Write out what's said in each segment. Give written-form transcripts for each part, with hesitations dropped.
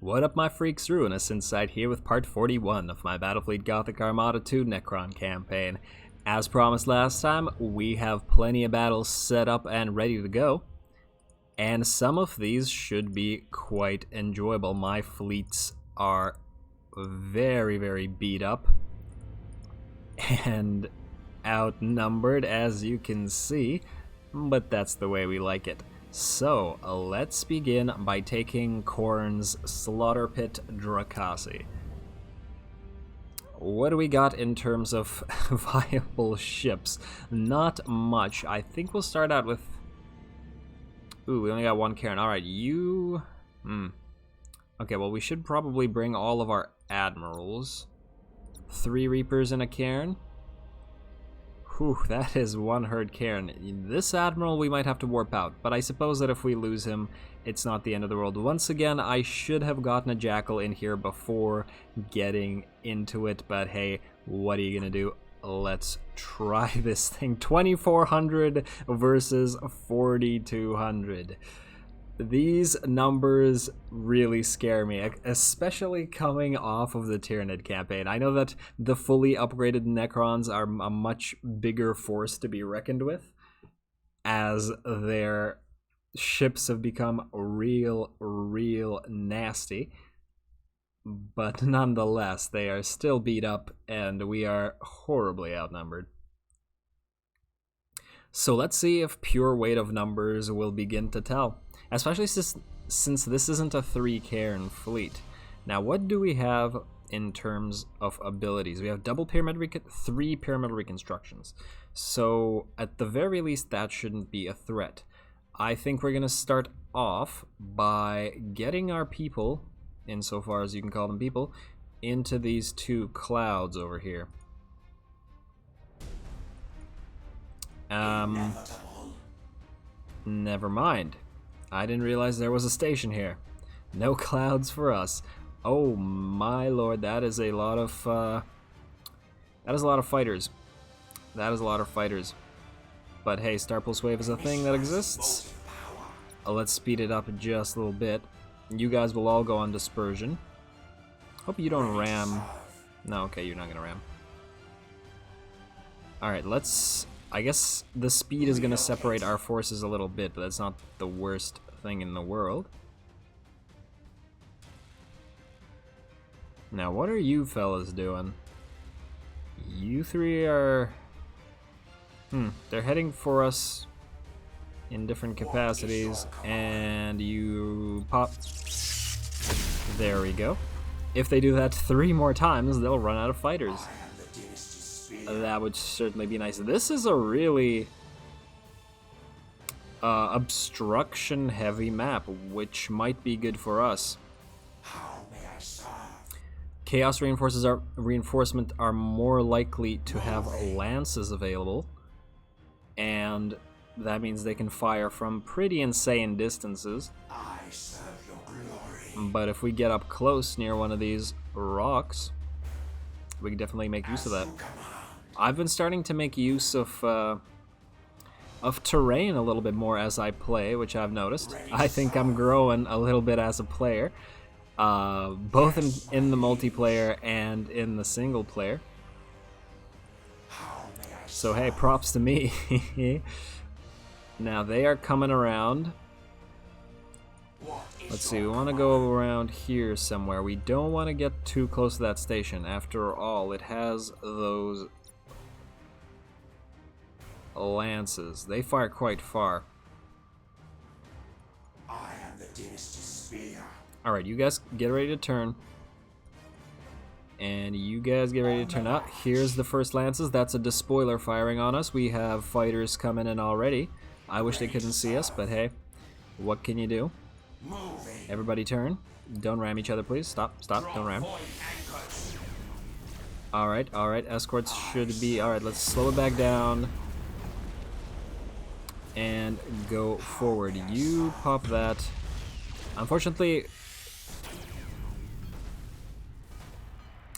What up, my freaks? RuinousInsight here with part 41 of my Battlefleet Gothic Armada 2 Necron campaign. As promised last time, we have plenty of battles set up and ready to go, and some of these should be quite enjoyable. My fleets are very beat up and outnumbered, as you can see, but that's the way we like it. So, let's begin by taking Khorne's Slaughter Pit Drakasi. What do we got in terms of viable ships? Not much. I think we'll start out with... Ooh, we only got one Cairn. Alright, you... Okay, well, we should probably bring all of our admirals. 3 Reapers and a Cairn. Whew, that is one herd Cairn. This admiral we might have to warp out, but I suppose that if we lose him, it's not the end of the world. Once again, I should have gotten a Jackal in here before getting into it, but hey, what are you gonna do? Let's try this thing. 2,400 versus 4,200. These numbers really scare me, especially coming off of the Tyranid campaign. I know that the fully upgraded Necrons are a much bigger force to be reckoned with, as their ships have become real nasty. But nonetheless, they are still beat up, and we are horribly outnumbered. So let's see if pure weight of numbers will begin to tell. Especially since this isn't a 3 Cairn fleet. Now, what do we have in terms of abilities? We have 3 pyramidal reconstructions. So, at the very least, that shouldn't be a threat. I think we're going to start off by getting our people, insofar as you can call them people, into these 2 clouds over here. Never mind. I didn't realize there was a station here. No clouds for us. Oh my lord, that is a lot of fighters. That is a lot of fighters. But hey, Star Pulse Wave is a thing that exists. Let's speed it up just a little bit. You guys will all go on dispersion. Hope you don't ram. No, okay, you're not gonna ram. Alright, let's... I guess the speed is going to separate our forces a little bit, but that's not the worst thing in the world. Now, what are you fellas doing? You 3 are... they're heading for us in different capacities, and you pop... There we go. If they do that 3 more times, they'll run out of fighters. That would certainly be nice. This is a really obstruction-heavy map, which might be good for us. Chaos reinforcement are more likely to have lances available, and that means they can fire from pretty insane distances. But if we get up close near one of these rocks, we can definitely make use of that. I've been starting to make use of terrain a little bit more as I play, which I've noticed. I think I'm growing a little bit as a player, both in the multiplayer and in the single player. So hey, props to me. Now they are coming around. Let's see, we want to go around here somewhere. We don't want to get too close to that station. After all, it has those lances. They fire quite far. Alright, you guys get ready to turn. And you guys get ready to turn out. Here's the first lances. That's a despoiler firing on us. We have fighters coming in already. I wish they couldn't see us, but hey, what can you do? Everybody turn. Don't ram each other, please. Stop, don't ram. Alright, escorts should be... Alright, let's slow it back down. And go forward. You pop that. Unfortunately,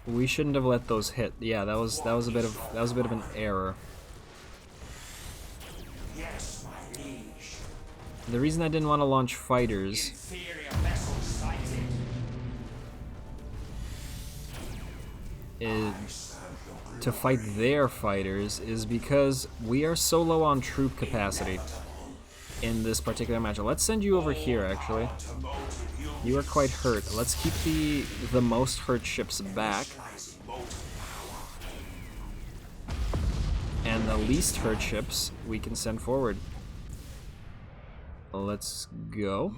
we shouldn't have let those hit. Yeah, that was a bit of an error. The reason I didn't want to launch fighters to fight their fighters is because we are so low on troop capacity in this particular match. Let's send you over here, actually. You are quite hurt. Let's keep the most hurt ships back. And the least hurt ships we can send forward. Let's go.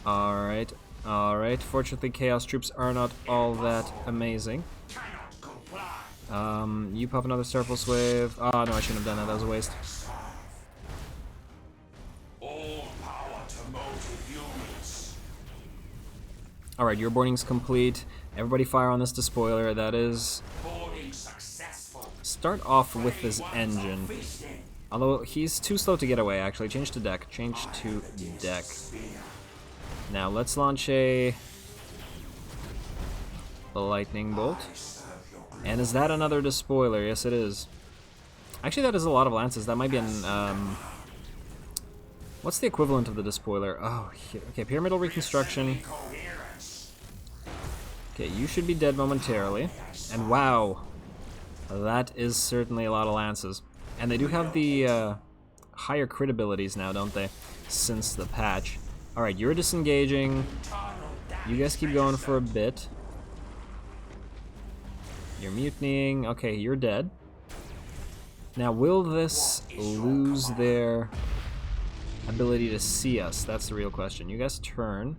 Alright, alright. Fortunately, Chaos troops are not all that amazing. You pop another Surplus Wave. Oh, no, I shouldn't have done that. That was a waste. Alright, your boarding's complete. Everybody fire on this despoiler. That is... Start off with this engine. Although, he's too slow to get away, actually. Change to deck. Change to deck. Now, let's launch a lightning bolt. And is that another despoiler? Yes, it is. Actually, that is a lot of lances. That might be an... what's the equivalent of the despoiler? Oh, okay, pyramidal reconstruction. Okay, you should be dead momentarily. And wow, that is certainly a lot of lances. And they do have the higher crit abilities now, don't they? Since the patch. Alright, you're disengaging. You guys keep going for a bit. You're mutinying. Okay, you're dead. Now, will this lose their ability to see us? That's the real question. You guys turn.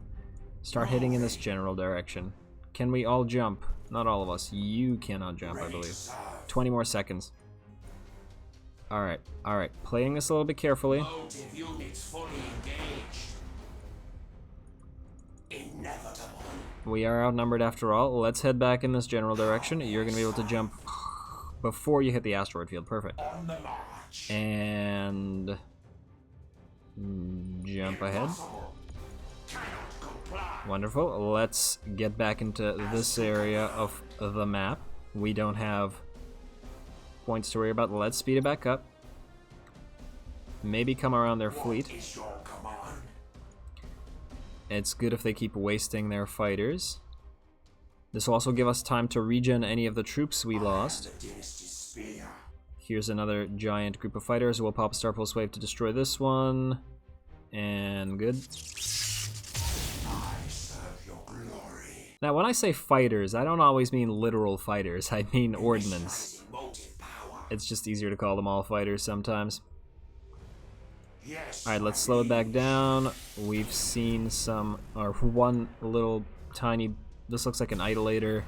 Start hitting in this general direction. Can we all jump? Not all of us. You cannot jump, I believe. 20 more seconds. Alright, alright. Playing this a little bit carefully. We are outnumbered after all. Let's head back in this general direction. You're going to be able to jump before you hit the asteroid field. Perfect. And... jump ahead. Wonderful. Let's get back into this area of the map. We don't have points to worry about. Let's speed it back up. Maybe come around their fleet. It's good if they keep wasting their fighters. This will also give us time to regen any of the troops we lost. Here's another giant group of fighters. We'll pop a Star Pulse Wave to destroy this one. And good. Now, when I say fighters, I don't always mean literal fighters. I mean ordnance. It's just easier to call them all fighters sometimes. Alright, let's slow it back down. We've seen some, or one little tiny, this looks like an idolator.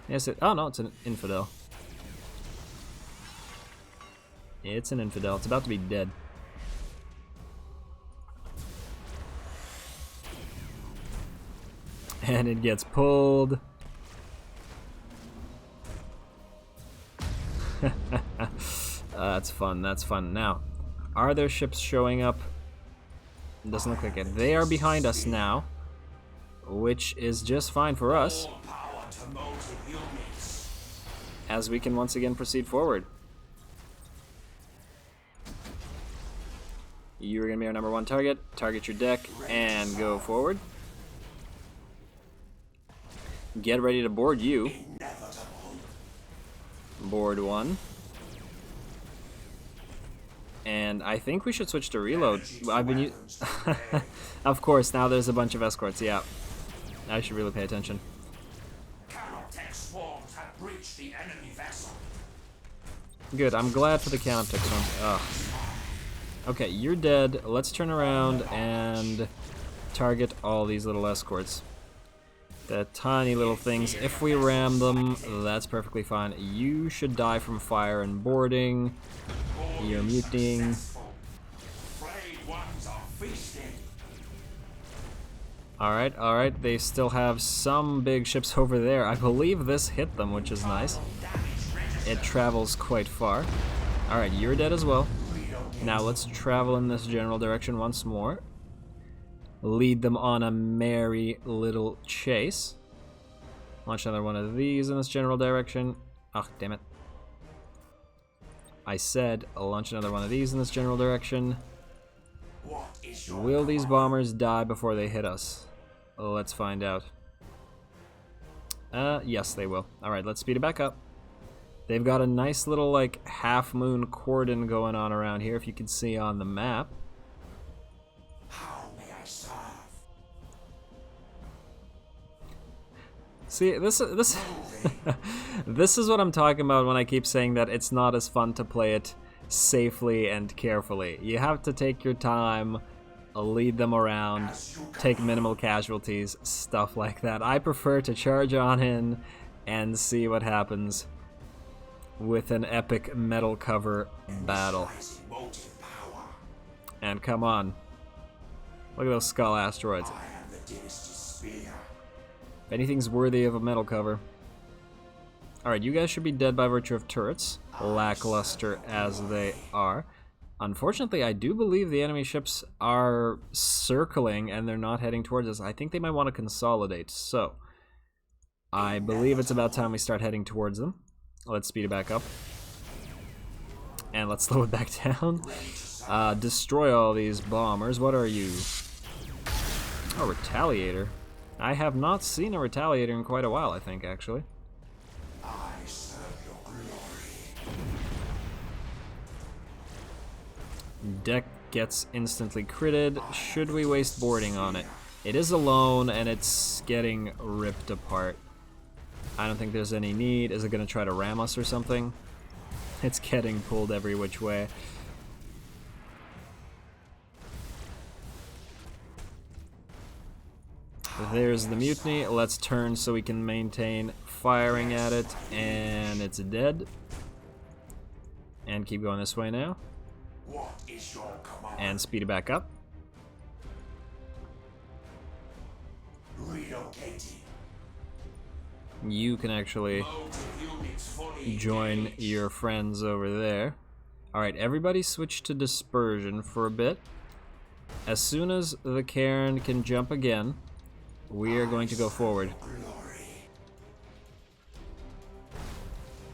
Yes, oh no, it's an infidel. It's an infidel. It's about to be dead. And it gets pulled. That's fun, that's fun. Now, are there ships showing up? Doesn't look like it. They are behind us now, which is just fine for us, as we can once again proceed forward. You're going to be our number one target. Target your deck and go forward. Get ready to board you. Board one. And I think we should switch to reload. I've been of course, now there's a bunch of escorts, yeah. I should really pay attention. Good, I'm glad for the Countertech swarms. Ugh. Okay, you're dead. Let's turn around and target all these little escorts. The tiny little things. If we ram them, that's perfectly fine. You should die from fire and boarding. You're mutinying. Alright, alright. They still have some big ships over there. I believe this hit them, which is nice. It travels quite far. Alright, you're dead as well. Now let's travel in this general direction once more. Lead them on a merry little chase. Launch another one of these in this general direction. Ah, damn it. I said launch another one of these in this general direction. Will these bombers die before they hit us? Let's find out. Yes, they will. Alright, let's speed it back up. They've got a nice little, like, half-moon cordon going on around here, if you can see on the map. How may I serve? See, this this is what I'm talking about when I keep saying that it's not as fun to play it safely and carefully. You have to take your time, lead them around, take minimal casualties, stuff like that. I prefer to charge on in and see what happens with an epic metal cover battle. And come on. Look at those skull asteroids. If anything's worthy of a metal cover. Alright, you guys should be dead by virtue of turrets, lackluster as they are. Unfortunately, I do believe the enemy ships are circling and they're not heading towards us. I think they might want to consolidate, so I believe it's about time we start heading towards them. Let's speed it back up. And let's slow it back down. Destroy all these bombers. What are you? Oh, Retaliator. I have not seen a Retaliator in quite a while, I think, actually. I serve your glory. Deck gets instantly critted. Should we waste boarding on it? It is alone, and it's getting ripped apart. I don't think there's any need. Is it going to try to ram us or something? It's getting pulled every which way. There's the mutiny. Let's turn so we can maintain firing at it, and it's dead. And keep going this way now. What is your command? And speed it back up. Relocating. You can actually join your friends over there. Alright, everybody switch to dispersion for a bit. As soon as the Cairn can jump again, we are going to go forward. Glory.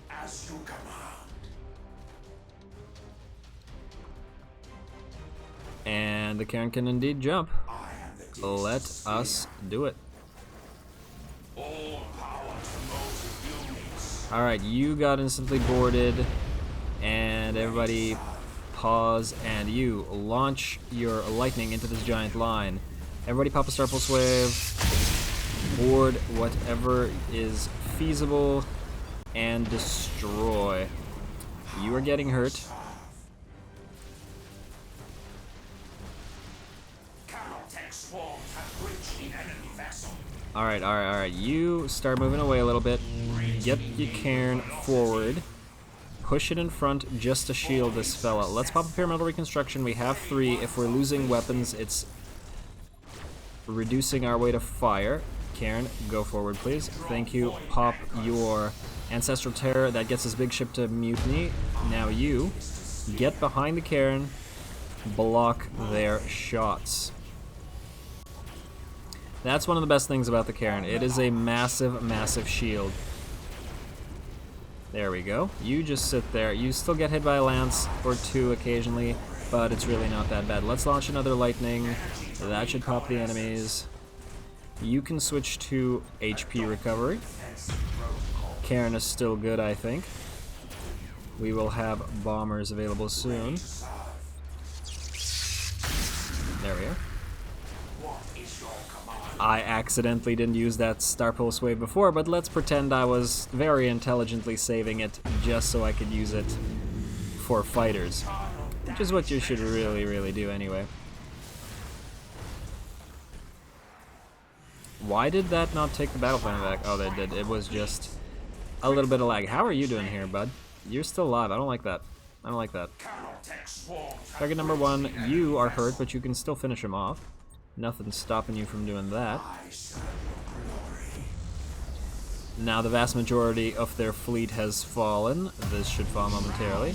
As you command. And the Cairn can indeed jump. I am the Let us do it. all power to motive units. Alright, you got instantly boarded. And everybody pause, and you launch your lightning into this giant line. Everybody pop a Star Pulse Wave, board whatever is feasible, and destroy. You are getting hurt. Caltech swarms have breached the enemy vessel. Alright. You start moving away a little bit. Get your Cairn forward. Push it in front just to shield this fella. Let's pop a Pyramidal Reconstruction. We have 3. If we're losing weapons, it's reducing our way to fire. Cairn, go forward, please. Thank you. Pop your Ancestral Terror. That gets this big ship to mutiny. Now you get behind the Cairn. Block their shots. That's one of the best things about the Cairn. It is a massive, massive shield. There we go. You just sit there. You still get hit by a lance or 2 occasionally, but it's really not that bad. Let's launch another lightning. That should pop the enemies. You can switch to HP recovery. Cairn is still good, I think. We will have bombers available soon. There we are. I accidentally didn't use that Star Pulse Wave before, but let's pretend I was very intelligently saving it just so I could use it for fighters. Which is what you should really, really do anyway. Why did that not take the battle plan back? Oh, that did. It was just a little bit of lag. How are you doing here, bud? You're still alive. I don't like that. I don't like that. Target number 1, you are hurt, but you can still finish him off. Nothing's stopping you from doing that. Now the vast majority of their fleet has fallen. This should fall momentarily.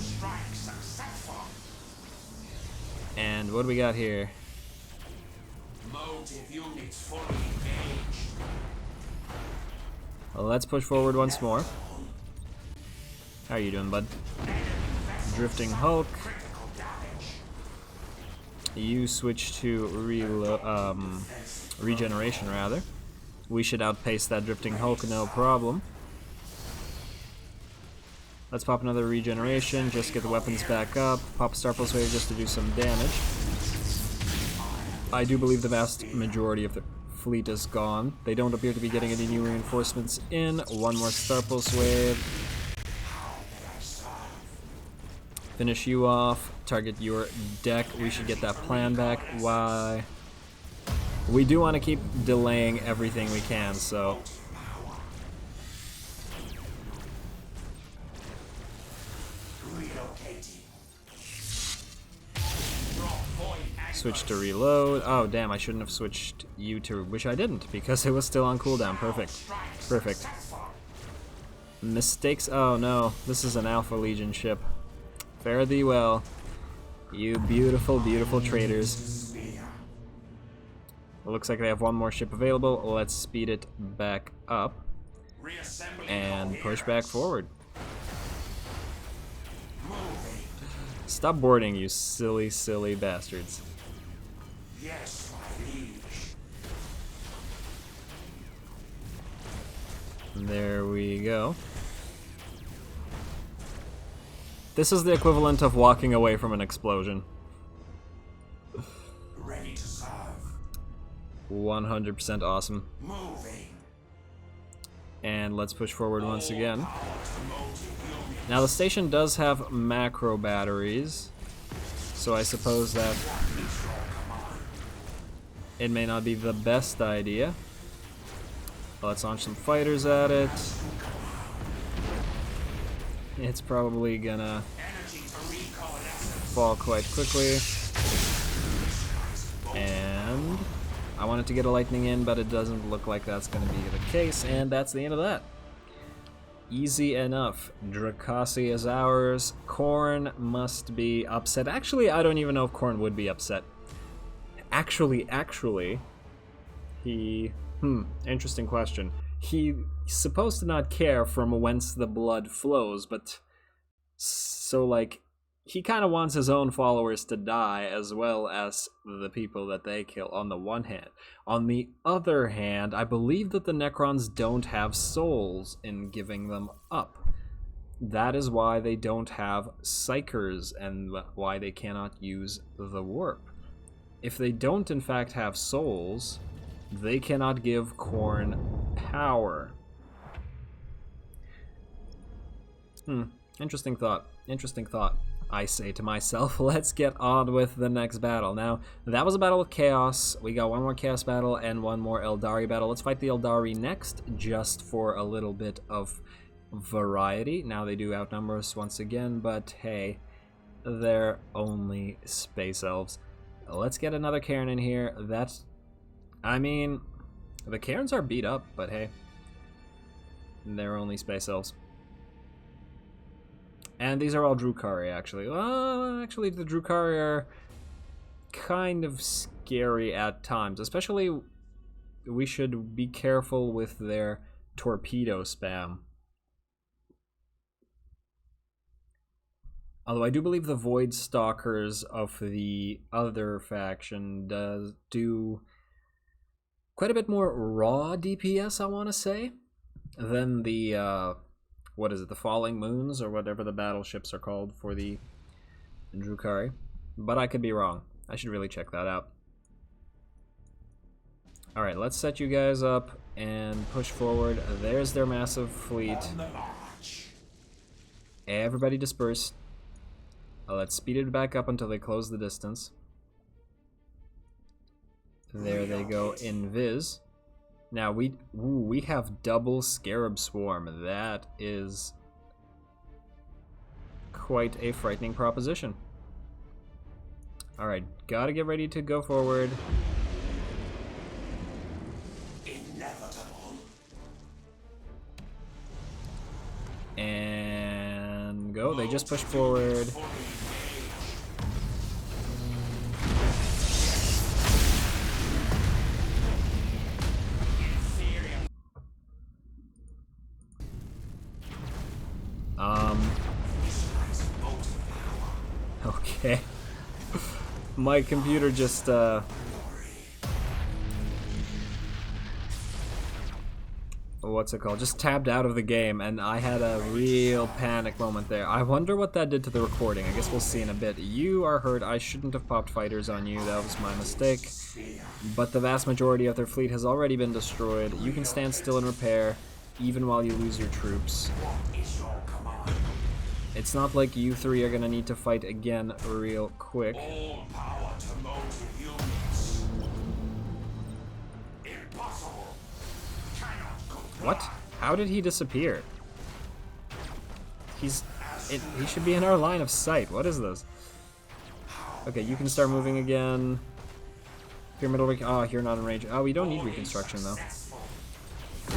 And what do we got here? Well, let's push forward once more. How are you doing, bud? Drifting Hulk. You switch to regeneration, rather. We should outpace that drifting Hulk, no problem. Let's pop another regeneration, just get the weapons back up. Pop a Star Pulse Wave just to do some damage. I do believe the vast majority of the fleet is gone. They don't appear to be getting any new reinforcements in. One more Star Pulse Wave. Finish you off. Target your deck. We should get that plan back. Why? We do want to keep delaying everything we can, so... Switch to reload. Oh, damn, I shouldn't have switched you to... Which I didn't, because it was still on cooldown. Perfect. Perfect. Mistakes? Oh, no. This is an Alpha Legion ship. Fare thee well. You beautiful, beautiful traitors. It looks like they have one more ship available. Let's speed it back up. And push back forward. Stop boarding, you silly, silly bastards. Yes, my liege. There we go. This is the equivalent of walking away from an explosion. Ready to serve. 100% awesome. Moving. And let's push forward once again. Now the station does have macro batteries, so I suppose that it may not be the best idea. Let's launch some fighters at it. It's probably gonna fall quite quickly. And I wanted to get a lightning in, but it doesn't look like that's gonna be the case, and that's the end of that. Easy enough. Drakasi is ours. Khorne must be upset. Actually, I don't even know if Khorne would be upset. Actually, he... interesting question. He's supposed to not care from whence the blood flows, but... So, like, he kind of wants his own followers to die, as well as the people that they kill, on the one hand. On the other hand, I believe that the Necrons don't have souls in giving them up. That is why they don't have Psychers, and why they cannot use the warp. If they don't in fact have souls, they cannot give Khorne power. Interesting thought. Interesting thought. I say to myself, let's get on with the next battle. Now, that was a battle of Chaos. We got one more Chaos battle and one more Eldari battle. Let's fight the Eldari next, just for a little bit of variety. Now, they do outnumber us once again, but hey, they're only space elves. Let's get another Cairn in here. That's... I mean, the Cairns are beat up, but hey, they're only space elves. And these are all Drukhari, actually. Well, actually, the Drukhari are kind of scary at times. Especially, we should be careful with their torpedo spam. Although I do believe the Void Stalkers of the other faction do quite a bit more raw DPS, I want to say, than the... what is it, the Falling Moons, or whatever the battleships are called for the Drukhari. But I could be wrong. I should really check that out. Alright, let's set you guys up and push forward. There's their massive fleet. Everybody disperse. Let's speed it back up until they close the distance. There they go, invis. Now, we have double Scarab Swarm. That is quite a frightening proposition. Alright, gotta get ready to go forward. Inevitable. And go. They just pushed forward. Okay. My computer just, what's it called, just tabbed out of the game, and I had a real panic moment there. I wonder what that did to the recording. I guess we'll see in a bit. You are hurt. I shouldn't have popped fighters on you. That was my mistake. But the vast majority of their fleet has already been destroyed. You can stand still and repair, even while you lose your troops. It's not like you three are gonna need to fight again real quick. All power to motive units. Impossible. Cannot comply. What? How did he disappear? He should be in our line of sight. What is this? Okay, you can start moving again. Pyramidal oh, you're not in range. Oh, we don't need reconstruction though.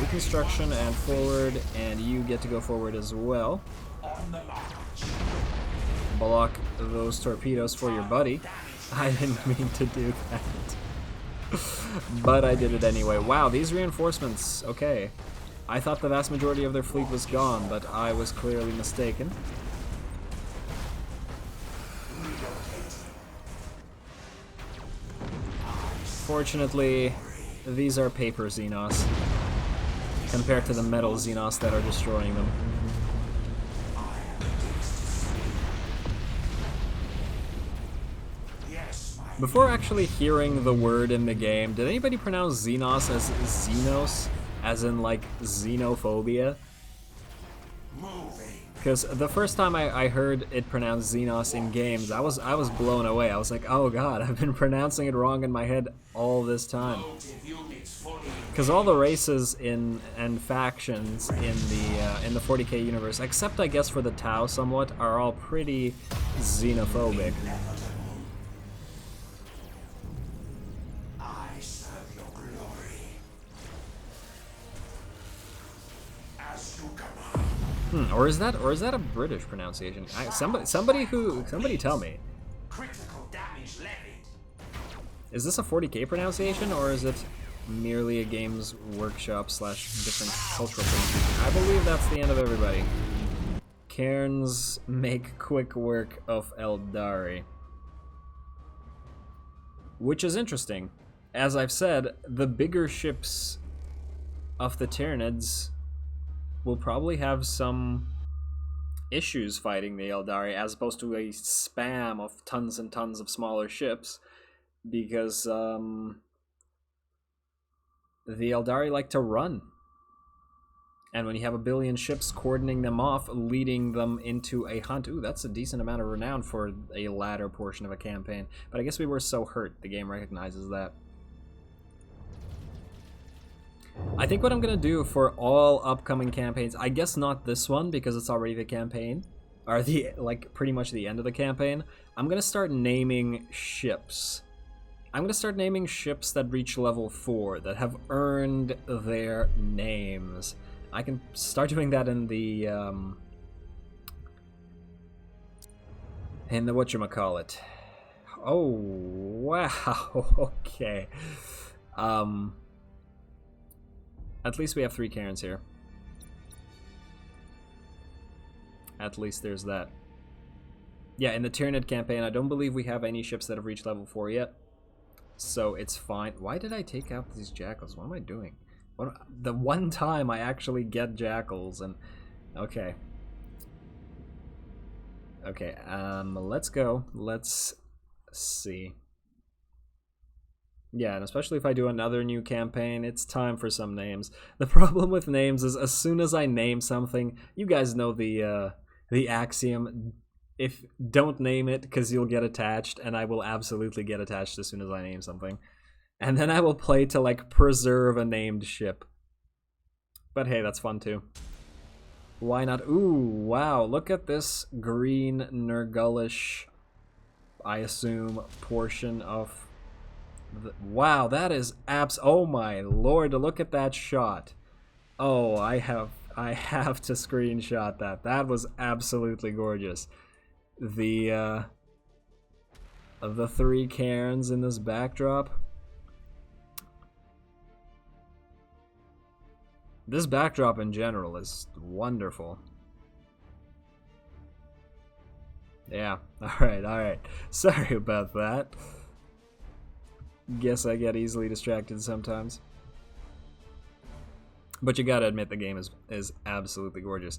Reconstruction and forward, and you get to go forward as well. Block those torpedoes for your buddy. I didn't mean to do that. But I did it anyway. Wow, these reinforcements, okay. I thought the vast majority of their fleet was gone, but I was clearly mistaken. Fortunately, these are paper Xenos compared to the metal Xenos that are destroying them. Before actually hearing the word in the game, did anybody pronounce Xenos as Xenos? As in, like, xenophobia? Because the first time I heard it pronounced Xenos in games, I was blown away. I was like, oh god, I've been pronouncing it wrong in my head all this time. Because all the races and factions in the 40k universe, except I guess for the Tau somewhat, are all pretty xenophobic. Or is that a British pronunciation? Somebody tell me. Critical damage levied. Is this a 40k pronunciation, or is it merely a Games Workshop / different cultural pronunciation? I believe that's the end of everybody. Cairns make quick work of Eldari. Which is interesting. As I've said, the bigger ships of the Tyranids will probably have some issues fighting the Eldari, as opposed to a spam of tons and tons of smaller ships, because the Eldari like to run. And when you have a billion ships cordoning them off, leading them into a hunt, ooh, that's a decent amount of renown for a latter portion of a campaign. But I guess we were so hurt, the game recognizes that. I think what I'm gonna do for all upcoming campaigns, I guess not this one because it's already the campaign, or pretty much the end of the campaign, I'm gonna start naming ships. I'm gonna start naming ships that reach level 4, that have earned their names. I can start doing that in the whatchamacallit. Oh, wow, okay. At least we have 3 Cairns here. At least there's that. Yeah, in the Tyranid campaign, I don't believe we have any ships that have reached level 4 yet. So it's fine. Why did I take out these jackals? What am I doing? The one time I actually get jackals and... Okay. Okay, let's go. Let's see. Yeah, and especially if I do another new campaign, it's time for some names. The problem with names is as soon as I name something, you guys know the axiom, if don't name it because you'll get attached, and I will absolutely get attached as soon as I name something. And then I will play to, like, preserve a named ship. But hey, that's fun too. Why not? Ooh, wow, look at this green Nurgle-ish, I assume, portion of... Wow, that is oh my lord, look at that shot. Oh, I have to screenshot that. That was absolutely gorgeous. The 3 Cairns in this backdrop. This backdrop in general is wonderful. Yeah, alright. Sorry about that. Guess I get easily distracted sometimes. But you gotta admit the game is absolutely gorgeous.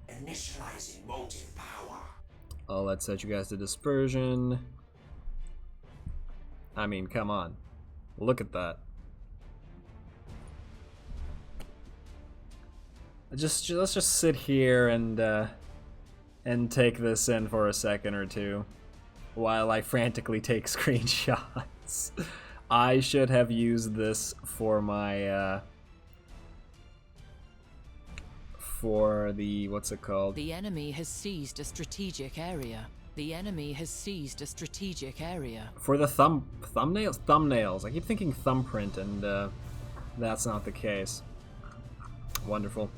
Initializing motive power. Let's set you guys to dispersion. I mean, come on. Look at that. Let's just sit here and take this in for a second or two while I frantically take screenshots. I should have used this for my for the, what's it called? The enemy has seized a strategic area. The enemy has seized a strategic area. For the thumbnails. I keep thinking thumbprint, and that's not the case. Wonderful.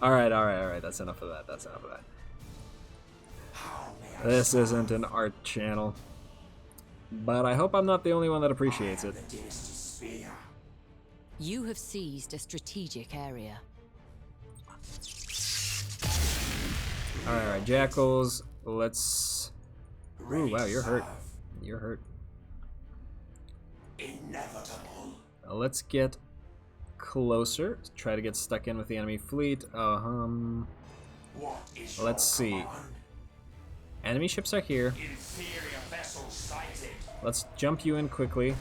All right. That's enough of that. That's enough of that. This isn't an art channel, but I hope I'm not the only one that appreciates it. You have seized a strategic area. All right, jackals. Let's. Ooh, wow, you're hurt. You're hurt. Inevitable. Let's get closer. Try to get stuck in with the enemy fleet. What is Let's see. command? Enemy ships are here. Inferior vessels sighted. Let's jump you in quickly.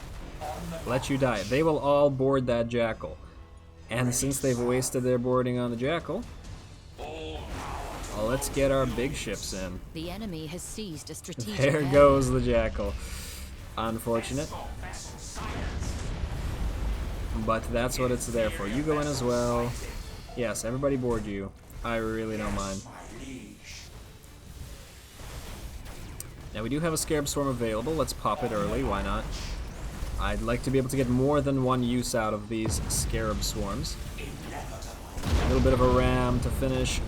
Let you die. They will all board that jackal. And since they've wasted their boarding on the jackal, let's get our big ships in. The enemy has seized a strategic There area. goes the jackal. Unfortunate. But that's what it's there for. You go in as well. Yes, everybody board you. I really don't mind. Now we do have a Scarab Swarm available. Let's pop it early. Why not? I'd like to be able to get more than one use out of these Scarab Swarms. A little bit of a ram to finish.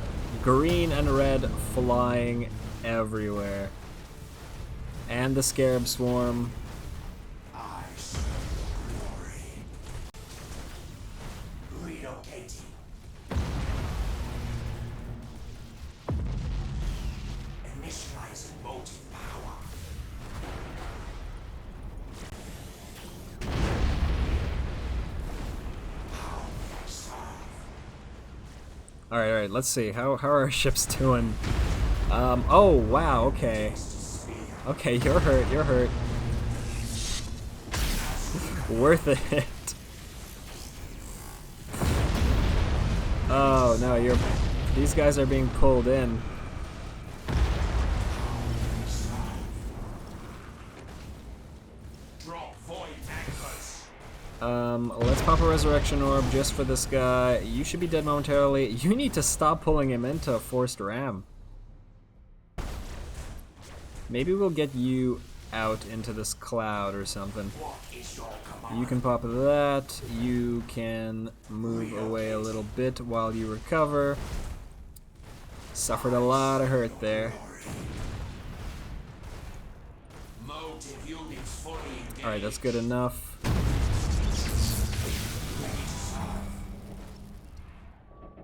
Green and red flying everywhere. And the Scarab Swarm. Relocating. Initializing motive power. Alright, let's see. How are our ships doing? Oh, wow, okay. Okay, you're hurt. Worth it. Oh, no, these guys are being pulled in. Drop void anchors. Let's pop a resurrection orb just for this guy. You should be dead momentarily. You need to stop pulling him into a forced ram. Maybe we'll get you out into this cloud or something. What is your command? You can pop that. You can move away a little bit while you recover. Suffered a lot of hurt there. Motive units fully engaged. Alright, that's good enough.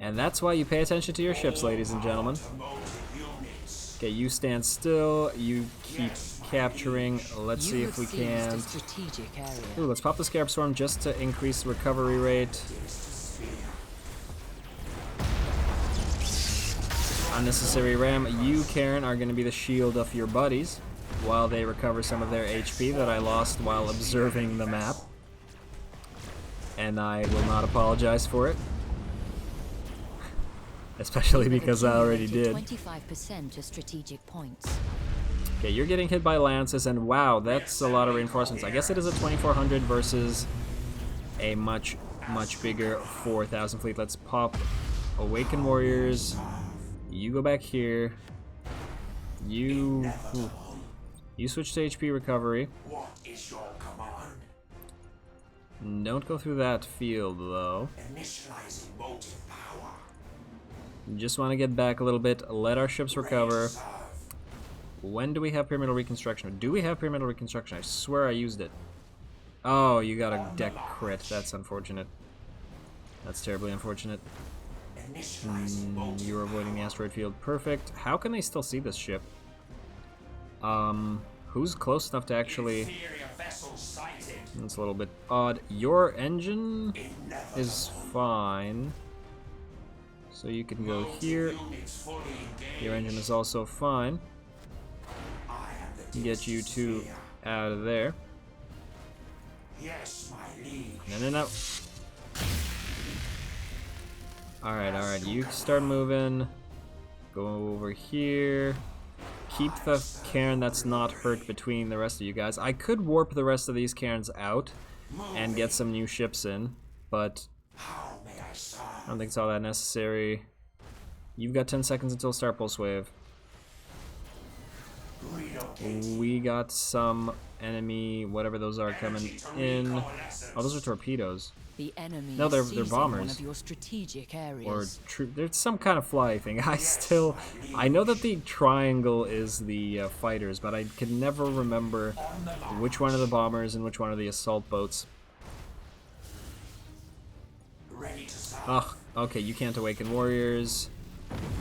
And that's why you pay attention to your ships, ladies and gentlemen. Motive units. Okay, you stand still. You keep capturing. Let's see if we can. Strategic area. Ooh, let's pop the Scarab Swarm just to increase recovery rate. Unnecessary ram. You, Karen, are going to be the shield of your buddies while they recover some of their HP that I lost while observing the map. And I will not apologize for it. Especially because I already did. 25% of strategic points. Okay, you're getting hit by lances, and wow, that's a lot of reinforcements. I guess it is a 2400 versus a much bigger 4000 fleet. Let's pop Awaken Warriors. You go back here. You switch to HP recovery. What is your command? Don't go through that field, though. Initializing motive power. Just want to get back a little bit, let our ships recover. When do we have pyramidal reconstruction? Do we have pyramidal reconstruction? I swear I used it. Oh, you got a deck crit. That's unfortunate. That's terribly unfortunate. You're avoiding asteroid field. Perfect. How can they still see this ship? Who's close enough to actually... Inferior vessels sighted. It's a little bit odd. Your engine is fine. So you can go here. Your engine is also fine. Get you two out of there. Yes, my liege. No. Alright, you start moving. Go over here. Keep the cairn that's not hurt between the rest of you guys. I could warp the rest of these cairns out and get some new ships in, but I don't think it's all that necessary. You've got 10 seconds until start pulse wave. We got some enemy, whatever those are, coming in. Oh, those are torpedoes. The enemy No, they're seizing bombers. one of your strategic Or areas. there's some kind of fly thing. I know that the triangle is the fighters, but I can never remember which one are the bombers and which one are the assault boats. Ugh, okay, you can't awaken warriors.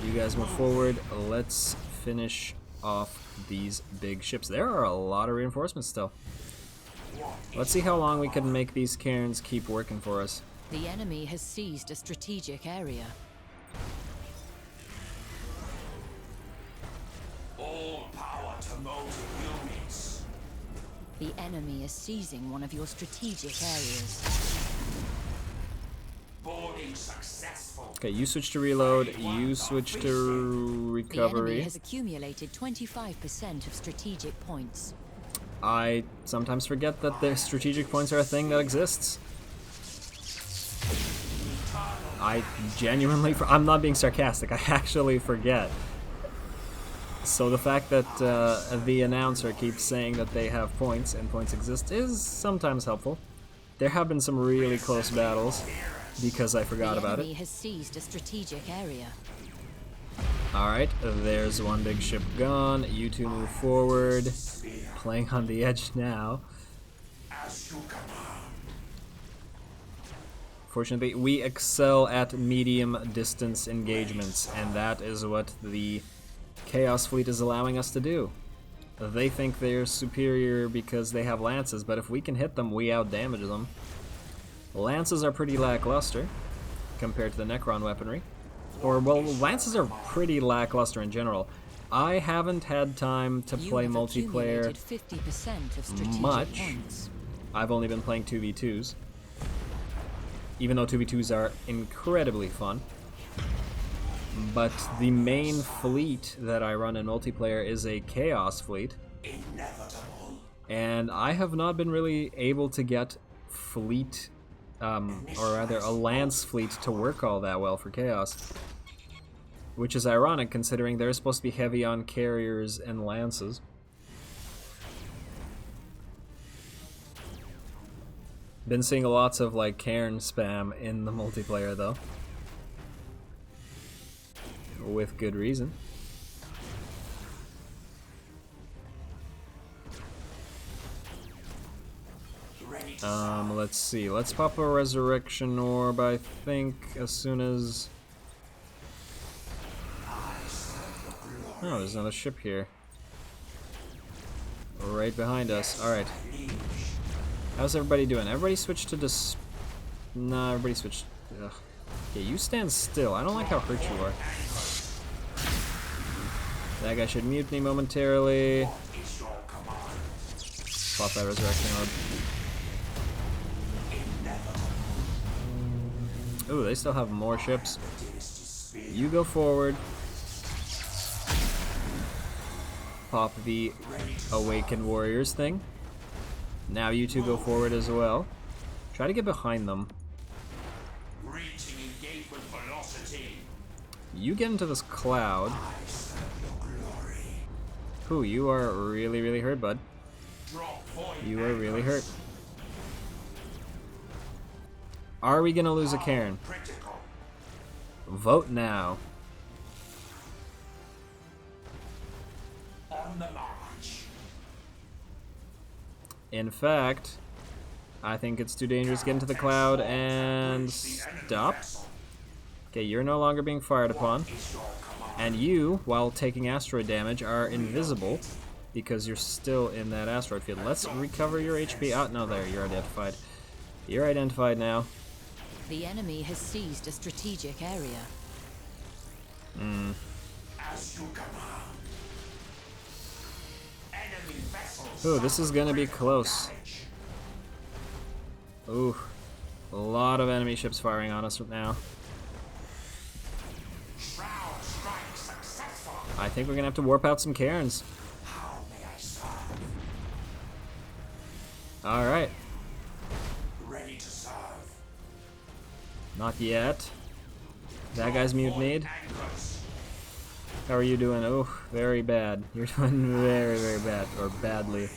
You guys move forward. Let's finish off these big ships. There are a lot of reinforcements still. Let's see how long we can make these cairns keep working for us. The enemy has seized a strategic area. All power to motive units. The enemy is seizing one of your strategic areas. Boarding successful. Okay, you switch to reload, you switch to The enemy recovery. has accumulated 25% of strategic points. I sometimes forget that the strategic points are a thing that exists. I genuinely, I'm not being sarcastic, I actually forget. So the fact that the announcer keeps saying that they have points and points exist is sometimes helpful. There have been some really close battles because I forgot about The enemy it. has seized a strategic area. Alright, there's one big ship gone. You two move forward. Playing on the edge now. As you command. Fortunately, we excel at medium distance engagements, and that is what the Chaos Fleet is allowing us to do. They think they're superior because they have lances, but if we can hit them, we outdamage them. Lances are pretty lackluster compared to the Necron weaponry. Or, well, lances are pretty lackluster in general. I haven't had time to You play have multiplayer accumulated 50% of strategic much. points. I've only been playing 2v2s. Even though 2v2s are incredibly fun. But the main fleet that I run in multiplayer is a Chaos Fleet. Inevitable. And I have not been really able to get fleet, or rather a lance fleet to work all that well for Chaos. Which is ironic considering they're supposed to be heavy on carriers and lances. Been seeing lots of like cairn spam in the multiplayer though. With good reason. Let's see. Let's pop a resurrection orb, I think, as soon as... Oh, there's another ship here. Right behind us. Alright. How's everybody doing? Everybody switched to Nah, everybody switched... Ugh. Okay, you stand still. I don't like how hurt you are. That guy should mutiny momentarily. Pop that resurrection orb. Ooh, they still have more ships. You go forward. Pop the Awakened Warriors thing. Now you two go forward as well. Try to get behind them. Reaching engagement velocity. You get into this cloud. Ooh, you are really, really hurt, bud. Drop point. You are really hurt. Are we gonna lose a cairn? Critical. Vote now. On the march. In fact, I think it's too dangerous to get into the cloud and stop. Okay, you're no longer being fired upon. And you, while taking asteroid damage, are invisible because you're still in that asteroid field. Let's recover your HP. Oh, no, there, you're identified. You're identified now. The enemy has seized a strategic area. As you command. Enemy vessels. Ooh, this is gonna be close. Ooh, a lot of enemy ships firing on us now. Shroud strike successful. I think we're gonna have to warp out some cairns. How may I serve? Alright. Ready to serve. Not yet. That guy's mutinied. Anchors. How are you doing? Oh, very bad. You're doing very, very bad. Or badly.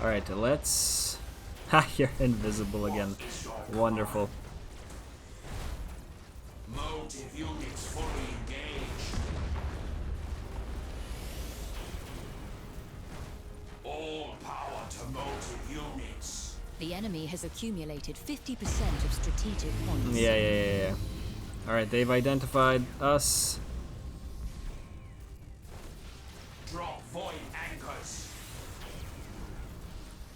Alright, let's... Ha, you're invisible again. Wonderful. Motive units fully engaged. All power to motive units. The enemy has accumulated 50% of strategic points. Yeah. Alright, they've identified us. Drop void anchors.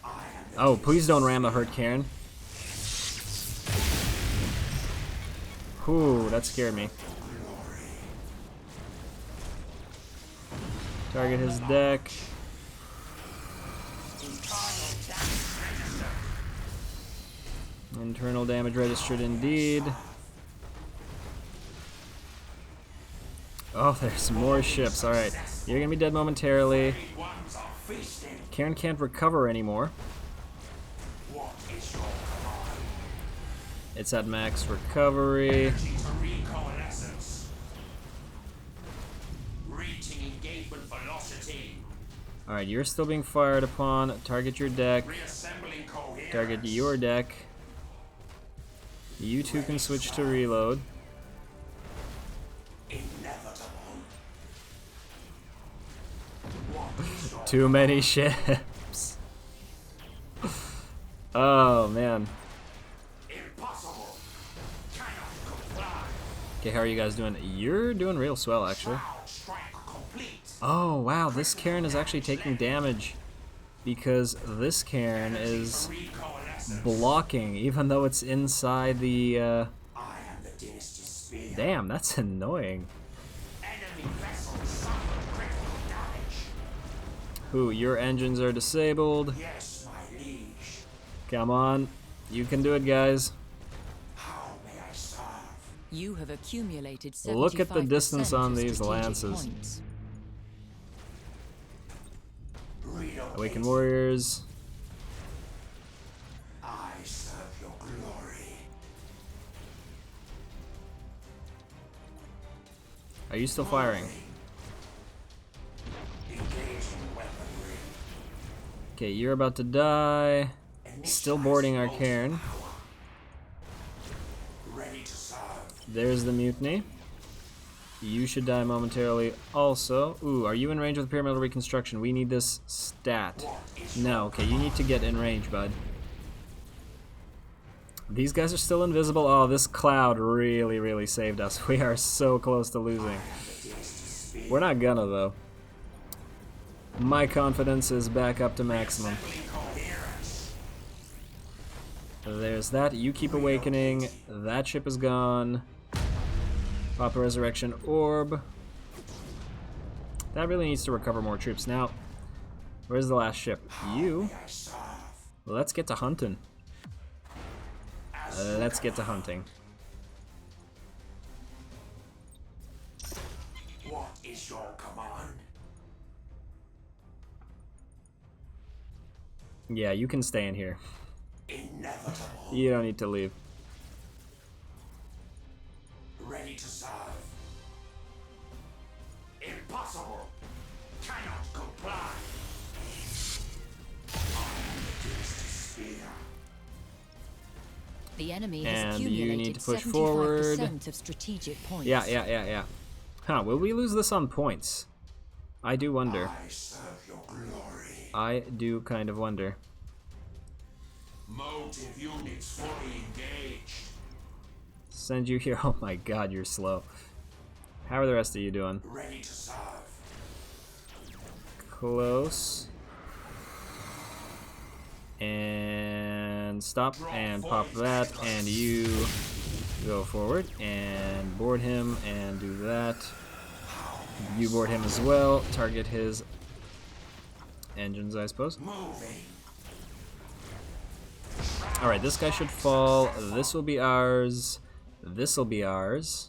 I am the Oh, please don't ram the hurt Cairn. Whew, that scared me. Target his deck. Internal damage registered indeed. Oh, there's more ships. Alright, you're gonna be dead momentarily. ones are feasting. Cairn can't recover anymore. What is your command? It's at max recovery. Energy to recoalescence. Reaching engagement velocity. Alright, you're still being fired upon. Target your deck. Reassembling coherence. Target your deck. You two can switch to reload. Inevitable. What is your Too many ships. Oh, man. impossible? Cannot comply. Okay, how are you guys doing? You're doing real swell, actually. Shroud strike complete. Oh, wow, this Cairn is actually taking damage because this Cairn is Recoalescence. blocking, even though it's inside the, I am the dynasty's spear. Damn, that's annoying. Enemy vessels suffer critical damage. Ooh, your engines are disabled. Yes, my liege. Come on. You can do it, guys. How may I serve? You have accumulated 75% Look at the distance on of these strategic lances. points. Relocate. Awakened Warriors. I serve your glory. Are you still firing? Engaging weaponry. Okay, you're about to die. Still boarding our Cairn. Ready to serve. There's the mutiny. You should die momentarily also. Ooh, are you in range with pyramidal reconstruction? We need this stat. No, okay, you need to get in range, bud. These guys are still invisible. Oh, this cloud really, really saved us. We are so close to losing. We're not gonna, though. My confidence is back up to maximum. Coherence. There's that. You keep awakening. That ship is gone. Pop a resurrection orb. That really needs to recover more troops. Now, where's the last ship? You. I serve. Let's get to hunting. Let's get to hunting. What is your command? Yeah, you can stay in here. Inevitable. You don't need to leave. Ready to serve. Impossible. Cannot comply. I am the dynasty's spear. The enemy And has you accumulated need to push 75% forward. of strategic points. Yeah. Huh, will we lose this on points? I do wonder. I serve your glory. I do kind of wonder. Motive units fully engaged. Send you here. Oh my god, you're slow. How are the rest of you doing? Ready to serve. close. And stop and pop that, and you go forward and board him and do that. You board him as well. Target his engines, I suppose. Alright, this guy should fall. This will be ours. This will be ours.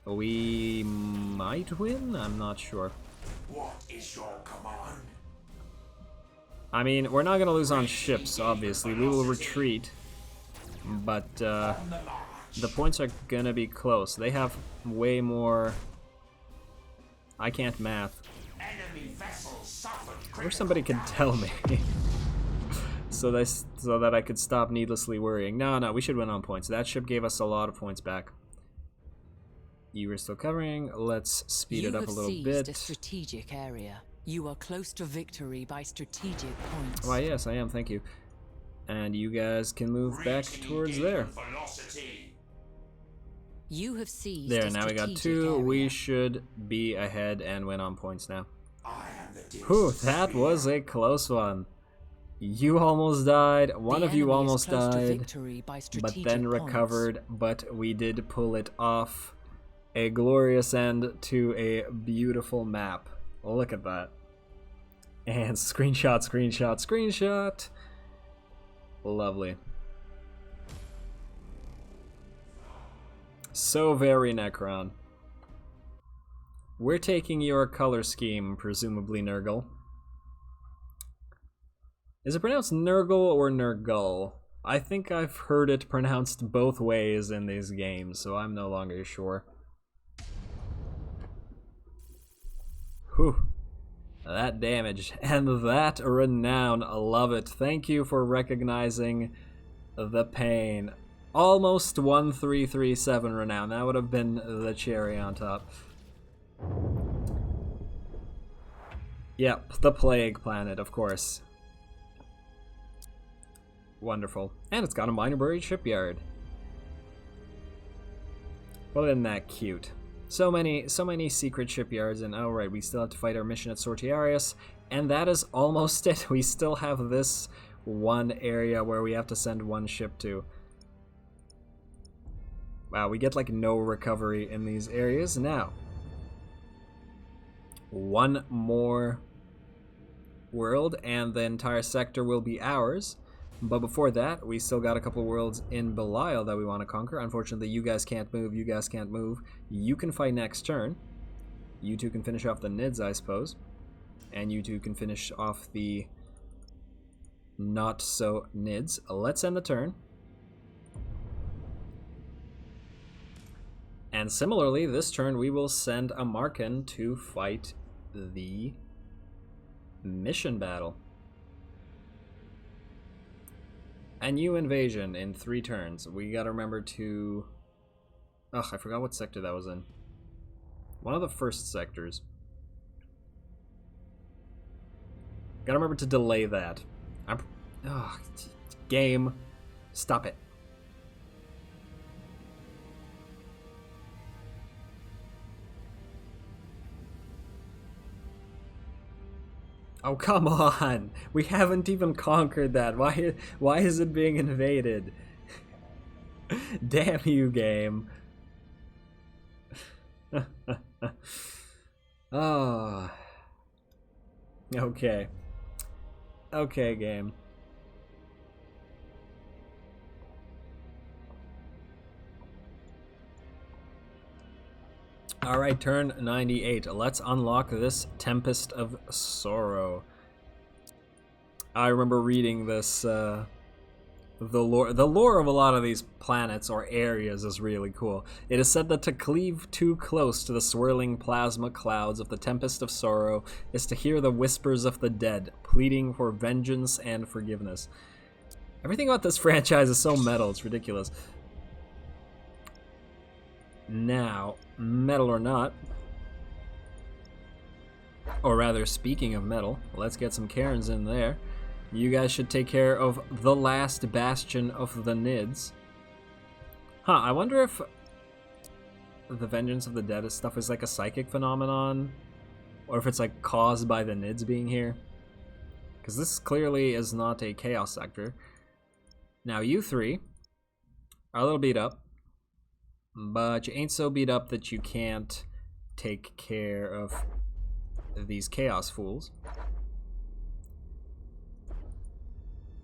We might win? I'm not sure. What is your command? I mean, we're not going to lose on ships, obviously. We will retreat. But the points are going to be close. They have way more... I can't math. Enemy vessels suffered. I wish somebody could tell me. so that I could stop needlessly worrying. No, we should win on points. That ship gave us a lot of points back. You were still covering. Let's speed it up a little bit. You have seized a strategic area. You are close to victory by strategic points. Why, yes, I am. Thank you. And you guys can move back towards there. You have seized there, a now we got strategic 2. area. We should be ahead and win on points now. I am the Whew, that was a close one. You almost died. One of you almost died, but then recovered. But we did pull it off. A glorious end to a beautiful map. Look at that. And screenshot, screenshot, screenshot. Lovely. So very Necron. We're taking your color scheme, presumably Nurgle. Is it pronounced Nurgle or Nurgle? I think I've heard it pronounced both ways in these games, so I'm no longer sure. Whew. That damage and that renown. Love it. Thank you for recognizing the pain. Almost 1337 renown. That would have been the cherry on top. Yep, the Plague Planet, of course. Wonderful. And it's got a minor buried shipyard. Well, isn't that cute? So many secret shipyards, and oh right, we still have to fight our mission at Sortiarius, and that is almost it. We still have this one area where we have to send one ship to. Wow, we get like no recovery in these areas. Now, one more world, and the entire sector will be ours. But before that, we still got a couple worlds in Belial that we want to conquer. Unfortunately, you guys can't move. You guys can't move. You can fight next turn. You two can finish off the Nids, I suppose. And you two can finish off the not-so-Nids. Let's end the turn. And similarly, this turn we will send a Marken to fight the mission battle. A new invasion in 3 turns. We gotta remember to... Ugh, I forgot what sector that was in. One of the first sectors. Gotta remember to delay that. Ugh, game. Stop it. Oh, come on! We haven't even conquered that. Why is it being invaded? Damn you, game. Oh. Okay. Okay, game. Alright, turn 98. Let's unlock this Tempest of Sorrow. I remember reading this, the lore of a lot of these planets or areas is really cool. It is said that to cleave too close to the swirling plasma clouds of the Tempest of Sorrow is to hear the whispers of the dead, pleading for vengeance and forgiveness. Everything about this franchise is so metal, it's ridiculous. Now, metal or not, or rather, speaking of metal, let's get some Karens in there. You guys should take care of the last bastion of the Nids. Huh, I wonder if the Vengeance of the Dead stuff is like a psychic phenomenon, Or if it's like caused by the Nids being here. Because this clearly is not a chaos sector. Now you three are a little beat up. But you ain't so beat up that you can't take care of these chaos fools.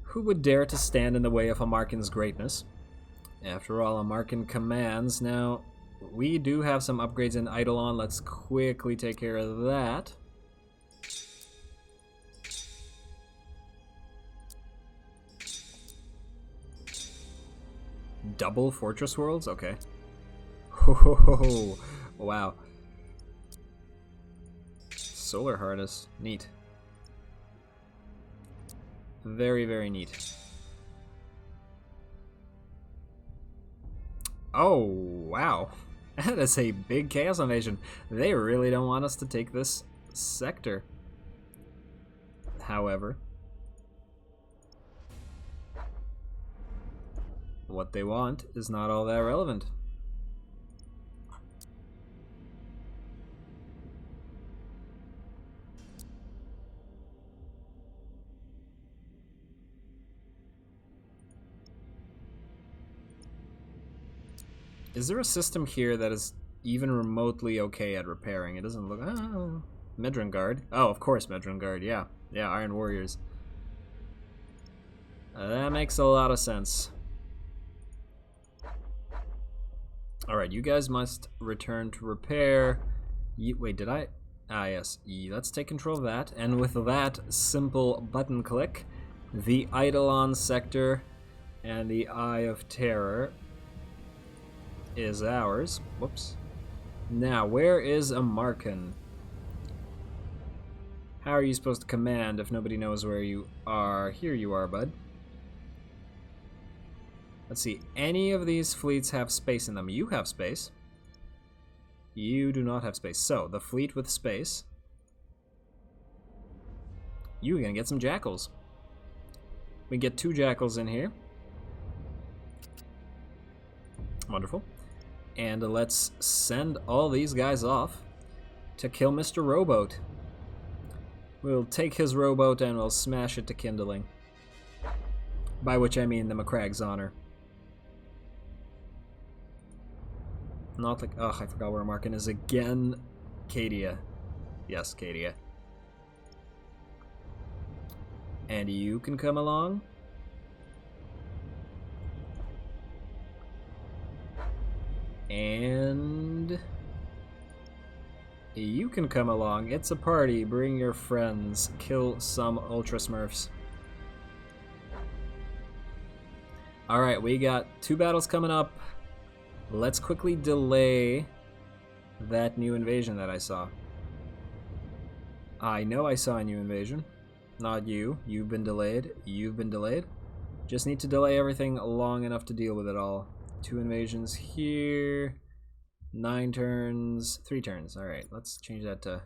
Who would dare to stand in the way of a Markin's greatness? After all, a Markin commands. Now, we do have some upgrades in Eidolon. Let's quickly take care of that. Double Fortress Worlds? Okay. Oh, wow. Solar Harness. Neat. Very, very neat. Oh, wow. That is a big Chaos Invasion. They really don't want us to take this sector. However, what they want is not all that relevant. Is there a system here that is even remotely okay at repairing? It doesn't look... Oh, Medrengard. Oh, of course, Medrengard. Yeah. Yeah, Iron Warriors. That makes a lot of sense. Alright, you guys must return to repair. Wait, did I... Ah, yes. Let's take control of that. And with that simple button click, the Eidolon sector and the Eye of Terror is ours. Whoops. Now, where is a Markin? How are you supposed to command if nobody knows where you are? Here you are, bud. Let's see. Any of these fleets have space in them? You have space. You do not have space. So, the fleet with space. You're gonna get some jackals. We get 2 jackals in here. Wonderful. And let's send all these guys off to kill Mr. Roboute. We'll take his rowboat and we'll smash it to kindling. By which I mean the McCragg's honor. Not like... Oh, I forgot where Markin is again. Cadia. Yes, Cadia. And you can come along. And you can come along. It's a party. Bring your friends. Kill some Ultra Smurfs. Alright, we got 2 battles coming up. Let's quickly delay that new invasion that I saw. I know I saw a new invasion. Not you. You've been delayed. You've been delayed. Just need to delay everything long enough to deal with it all. 2 invasions here. 9 turns. 3 turns. Alright, let's change that to...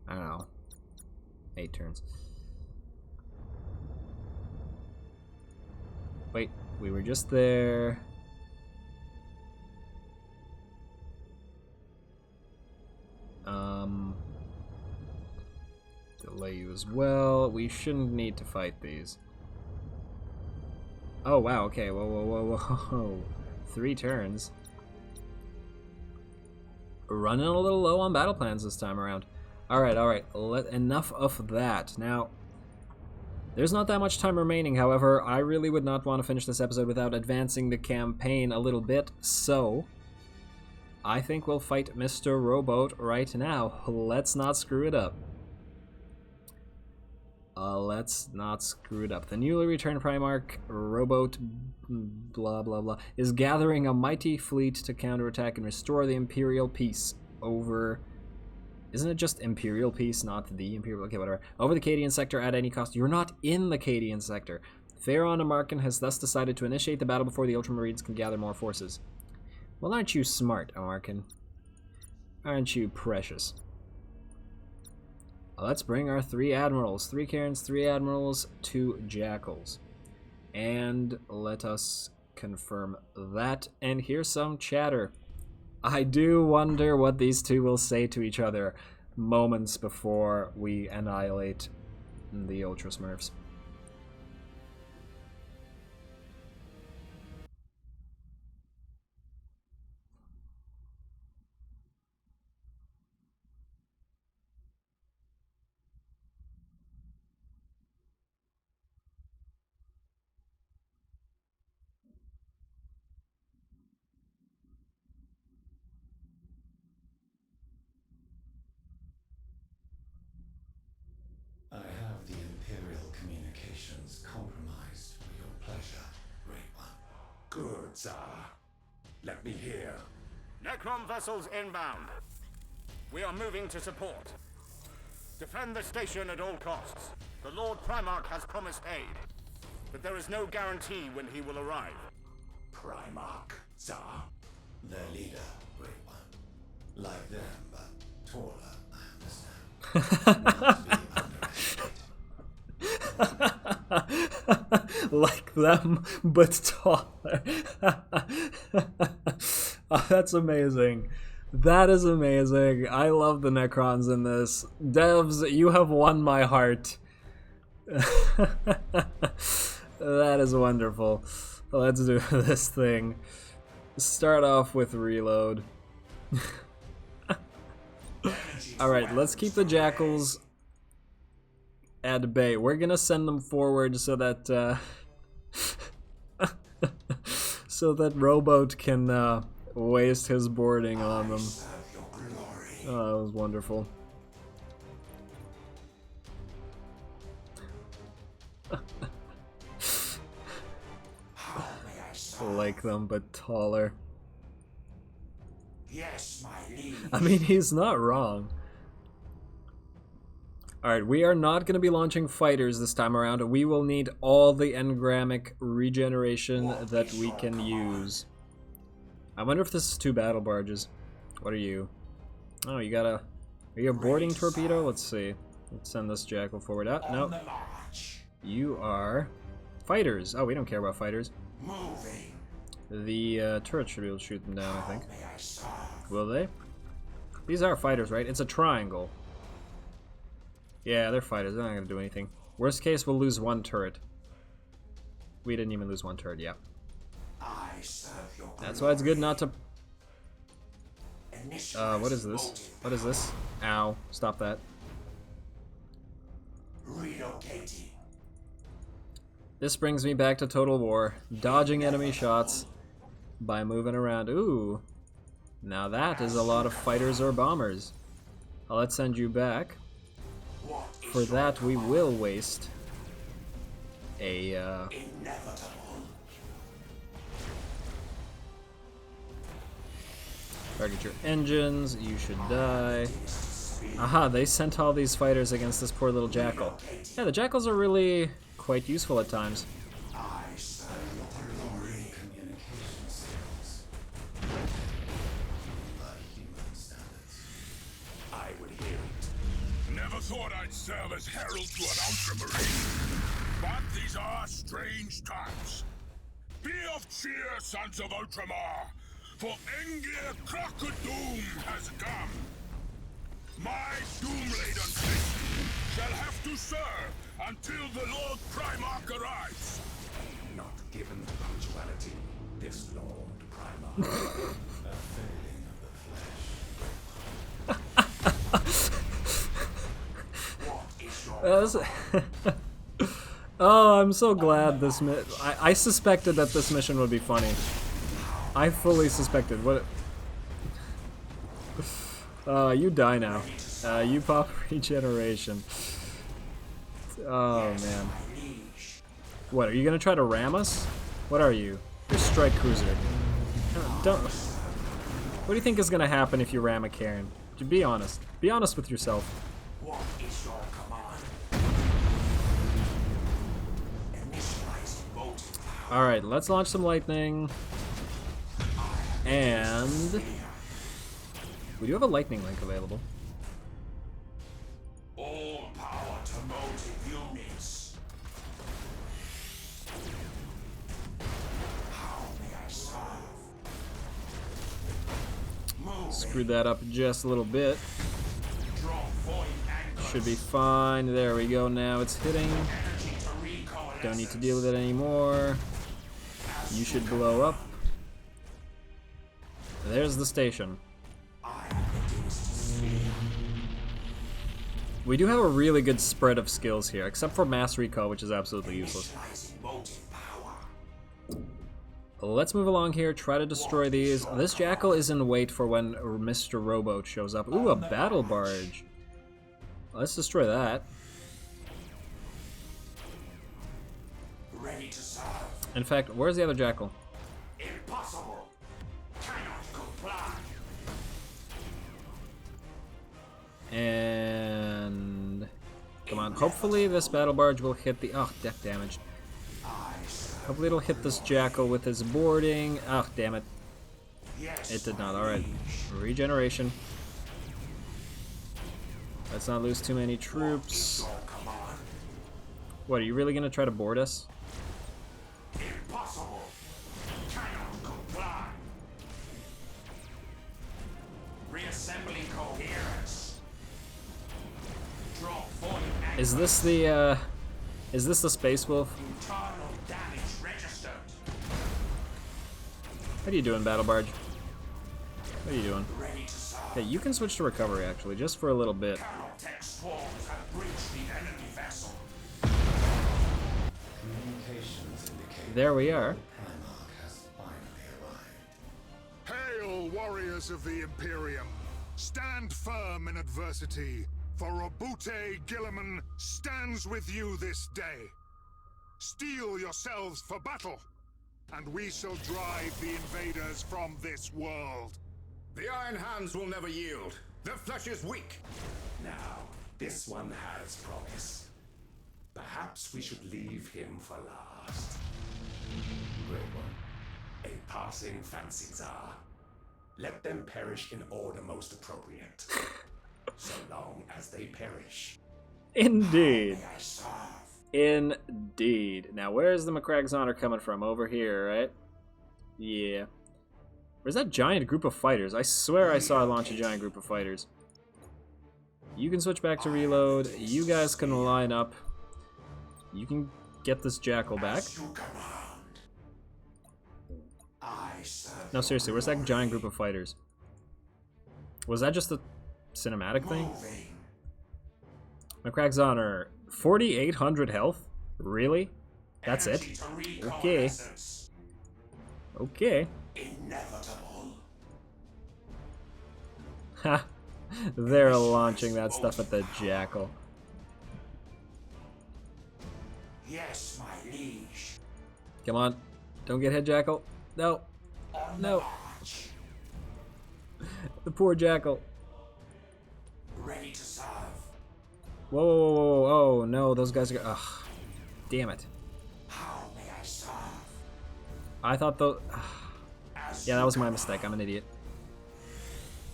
I don't know. 8 turns. Wait, we were just there. Delay you as well. We shouldn't need to fight these. Oh, wow, okay. Whoa, whoa, whoa, whoa. 3 turns. Running a little low on battle plans this time around. Alright, alright. Enough of that. Now, there's not that much time remaining. However, I really would not want to finish this episode without advancing the campaign a little bit. So, I think we'll fight Mr. Roboute right now. Let's not screw it up. Let's not screw it up. The newly returned Primarch, Roboute, blah, blah, blah, is gathering a mighty fleet to counterattack and restore the Imperial peace over... Isn't it just Imperial peace, not the Imperial... Okay, whatever. Over the Cadian sector at any cost. You're not in the Cadian sector. Pharaon Amarkin has thus decided to initiate the battle before the Ultramarines can gather more forces. Well, aren't you smart, Amarkin? Aren't you precious? Let's bring our 3 admirals. 3 Cairns, 3 admirals, 2 jackals. And let us confirm that and hear some chatter. I do wonder what these 2 will say to each other. moments before we annihilate the Ultra Smurfs. I have the Imperial communications compromised for your pleasure, Great One. Good, Tsar. Let me hear. Necron vessels inbound. We are moving to support. Defend the station at all costs. The Lord Primarch has promised aid, but there is no guarantee when he will arrive. Primarch, Tsar? Their leader, Great One. Like them, but taller, I understand. Not to be underestimated. Like them, but taller. Oh, that's amazing. That is amazing. I love the Necrons in this. Devs, you have won my heart. That is wonderful. Let's do this thing. Start off with reload. Alright, let's keep the Jackals at bay. We're gonna send them forward so that so that Roboute can waste his boarding on them. Oh, that was wonderful. Like them, but taller. Yes, my liege. I mean, he's not wrong. Alright, we are not going to be launching fighters this time around. We will need all the engrammic regeneration that we can use. I wonder if this is 2 battle barges. What are you? Oh, you got a... Are you a boarding torpedo? Let's see. Let's send this Jackal forward. Ah, no. You are... Fighters. Oh, we don't care about fighters. Moving. The turret should be able to shoot them down, I think. Will they? These are fighters, right? It's a triangle. Yeah, they're fighters. They're not going to do anything. Worst case, we'll lose 1 turret. We didn't even lose 1 turret, yeah. That's why it's good not to... what is this? What is this? Ow. Stop that. Relocating. This brings me back to Total War. Dodging enemy shots by moving around. Ooh. Now that is a lot of fighters or bombers. Let's send you back. For that, we will waste a, target your engines, you should die. Aha, they sent all these fighters against this poor little Jackal. Yeah, the Jackals are really quite useful at times. Thought I'd serve as herald to an ultramarine, but these are strange times. Be of cheer, sons of Ultramar, for Engir Crocodoom has come. My doom-laden station shall have to serve until the Lord Primarch arrives. Not given punctuality, this Lord Primarch. A failing of the flesh. Oh, I'm so glad this I suspected that this mission would be funny. I fully suspected. What? You die now. You pop regeneration. Oh man. What, are you gonna try to ram us? What are you? You're a strike cruiser. Don't. What do you think is gonna happen if you ram a Karen? Be honest. Be honest with yourself. What is your command? Initialize voting power. Alright, let's launch some lightning. And... we do have a lightning link available. All power to motive units. How may I serve? Move. Screwed that up just a little bit. Draw. should be fine. There we go, now it's hitting. Don't need to deal with it anymore. You should blow up. There's the station. We do have a really good spread of skills here, except for mass recall, which is absolutely useless. Let's move along here, try to destroy these. This jackal is in wait for when Mr. Roboute shows up. Ooh, a battle barge. Let's destroy that. In fact, where's the other jackal? Impossible. Cannot comply. And come on, hopefully this battle barge will hit the deck damage. Hopefully it'll hit this jackal with his boarding. Damn it. It did not. Alright. Regeneration. Let's not lose too many troops. What, are you really gonna try to board us? Impossible. Cannot comply. Reassembling coherence. Drop void. Is this the Space Wolf? Internal damage registered. What are you doing, Battle Barge? What are you doing? Ready to serve. Okay, you can switch to recovery actually, just for a little bit. Calotech swarms have breached the enemy vessel. Communications indicate There we are. Primarch has finally arrived. Hail, warriors of the Imperium! Stand firm in adversity, for Roboute Guilliman stands with you this day. Steel yourselves for battle, and we shall drive the invaders from this world. The Iron Hands will never yield. Their flesh is weak. Now, this one has promise. Perhaps we should leave him for last. Great one. A passing fancy czar. Let them perish in order most appropriate. So long as they perish. Indeed. May I serve? Indeed. Now, where's the McCragg's Honor coming from? Over here, right? Yeah. Where's that giant group of fighters? I swear I saw launch a giant group of fighters. You can switch back to reload. You guys can line up. You can get this jackal back. You command. I serve. No, seriously, where's that giant group of fighters? Was that just a cinematic thing? Moving. McCragg's Honor, 4,800 health? Really? That's it? Energy to Okay. reconnaissance. Okay. Inevitable. Ha! They're launching that stuff at the jackal. Yes, my liege. Come on. Don't get hit, jackal. No. On No. the march. The poor jackal. Ready to serve. Whoa, whoa, whoa, whoa, whoa. Oh, no, those guys are... Ugh. Damn it. How may I serve? I thought those... As Yeah, that was my mistake. I'm an idiot.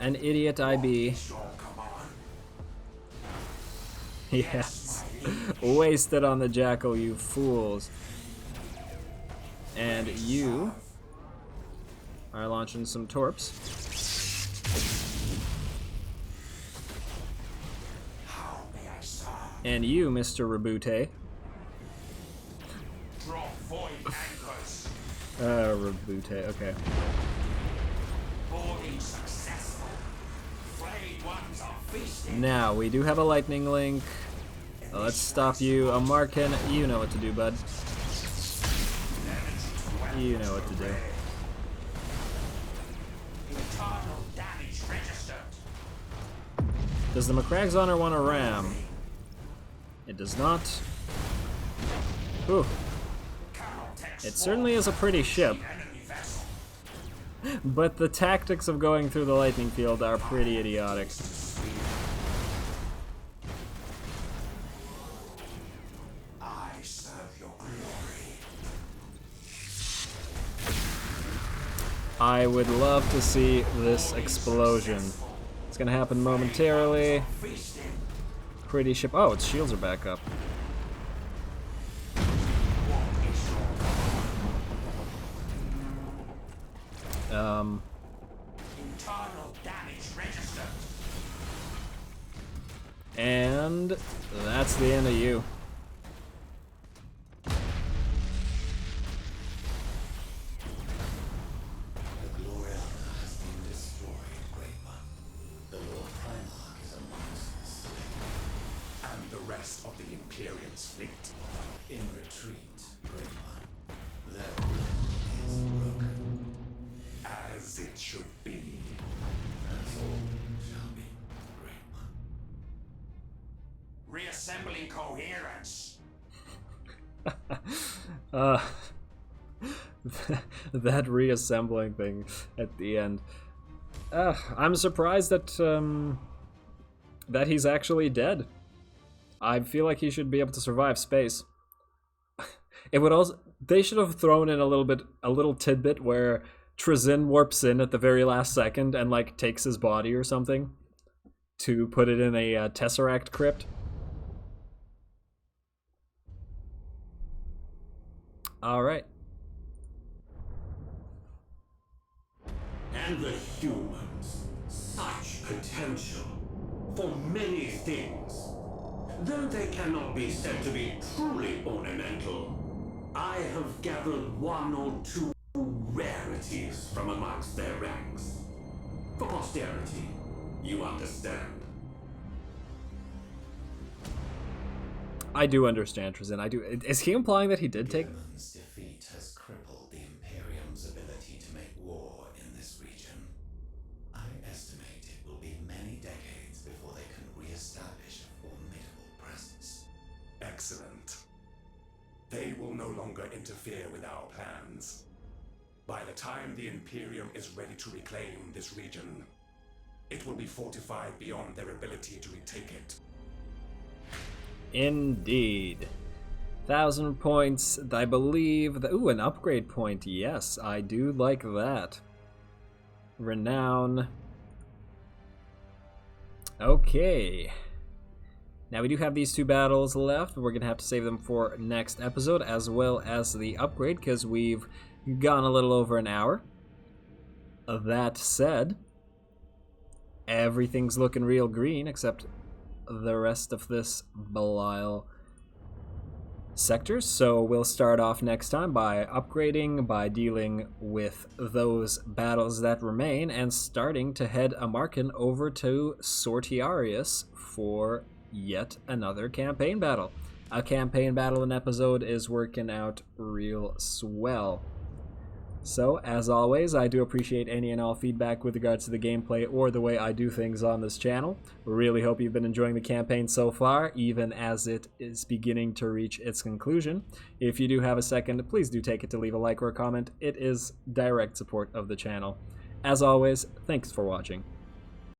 An idiot I be. your command. Yes. Wasted on the jackal, you fools. And you are launching some torps. How may I serve? And you, Mr. Roboute. Drop void anchors. Roboute, okay. Boarding successful. Flayed ones are feasting. Now, we do have a lightning link. Let's stop you. A Markin, you know what to do, bud. You know what to do. Internal damage registered. Does the McCragg's Honor want a ram? It does not. Ooh. It certainly is a pretty ship, Enemy vessel. but the tactics of going through the lightning field are pretty idiotic. I serve your glory. I would love to see this explosion. It's gonna happen momentarily. Feasting. Pretty ship. Oh, its shields are back up. Internal damage registered. And And that's the end of you. The Gloriana has been destroyed, Great One. The Lord Primarch is amongst the slain. And the rest of the Imperium's fleet. In retreat, Great One. Their will is broken. As it should be. As all shall be, Great One. Reassembling coherence. That reassembling thing at the end. I'm surprised that that he's actually dead. I feel like he should be able to survive space. It would also, they should have thrown in a little tidbit where Trizin warps in at the very last second and like takes his body or something to put it in a Tesseract crypt. All right. And the humans. Such potential. For many things. Though they cannot be said to be truly ornamental, I have gathered one or two rarities from amongst their ranks. For posterity, you understand. I do understand, Trizin. I do. Is he implying that he did take... Gilliman's defeat has crippled the Imperium's ability to make war in this region. I estimate it will be many decades before they can re-establish a formidable presence. Excellent. They will no longer interfere with our plans. By the time the Imperium is ready to reclaim this region, it will be fortified beyond their ability to retake it. Indeed. 1,000 points, I believe. Ooh, an upgrade point. Yes, I do like that. Renown. Okay. Now we do have these 2 battles left, but we're going to have to save them for next episode, as well as the upgrade, because we've gone a little over an hour. That said, everything's looking real green, except the rest of this Belial sector. So we'll start off next time by upgrading, by dealing with those battles that remain, and starting to head Amarkin over to Sortiarius for yet another campaign battle. A campaign battle an episode is working out real swell. So, as always, I do appreciate any and all feedback with regards to the gameplay or the way I do things on this channel. Really hope you've been enjoying the campaign so far, even as it is beginning to reach its conclusion. If you do have a second, please do take it to leave a like or a comment. It is direct support of the channel. As always, thanks for watching.